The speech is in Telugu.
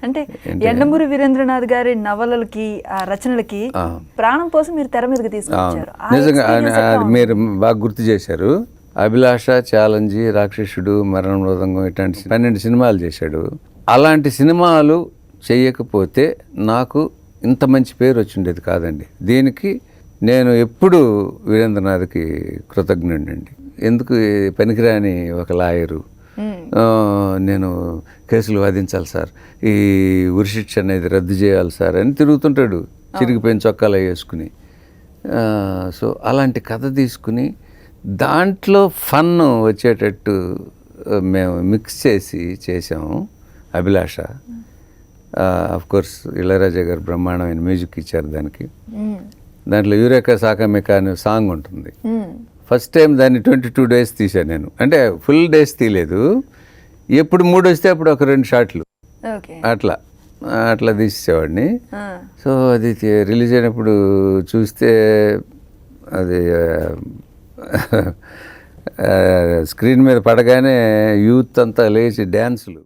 అంటే యండమూరి వీరేంద్రనాథ్ గారి నవలలకి రచనలకి ప్రాణం కోసం మీరు తెర మీదకి తీసుకొచ్చారు. నిజంగా మీరు బాగా గుర్తు చేశారు. అభిలాష, ఛాలెంజ్, రాక్షసుడు, మరణ మృదంగం ఇట్లాంటి 12 సినిమాలు చేశాడు. అలాంటి సినిమాలు చేయకపోతే నాకు ఇంత మంచి పేరు వచ్చిండేది కాదండి. దీనికి నేను ఎప్పుడు వీరేంద్రనాథ్కి కృతజ్ఞుడండి. ఎందుకు పనికిరాని ఒక లాయరు, నేను కేసులు వాదించాలి సార్, ఈ ఉరిశిక్ష అనేది రద్దు చేయాలి సార్ అని తిరుగుతుంటాడు చిరిగిపోయిన చొక్కాలు వేసుకుని. సో అలాంటి కథ తీసుకుని దాంట్లో ఫన్ వచ్చేటట్టు మేము మిక్స్ చేసి చేసాము అభిలాష. కోర్స్ ఇళయరాజా గారు బ్రహ్మాండమైన మ్యూజిక్ ఇచ్చారు దానికి. దాంట్లో యూరేకా సాకామికా అనే సాంగ్ ఉంటుంది. ఫస్ట్ టైం దాన్ని 22 days తీశాను నేను. అంటే ఫుల్ డేస్ తీయలేదు, ఎప్పుడు మూడు వస్తే అప్పుడు ఒక 2 షాట్లు అట్లా తీసేవాడిని. సో అది రిలీజ్ అయినప్పుడు చూస్తే అది స్క్రీన్ మీద పడగానే యూత్ అంతా లేచి డ్యాన్సులు.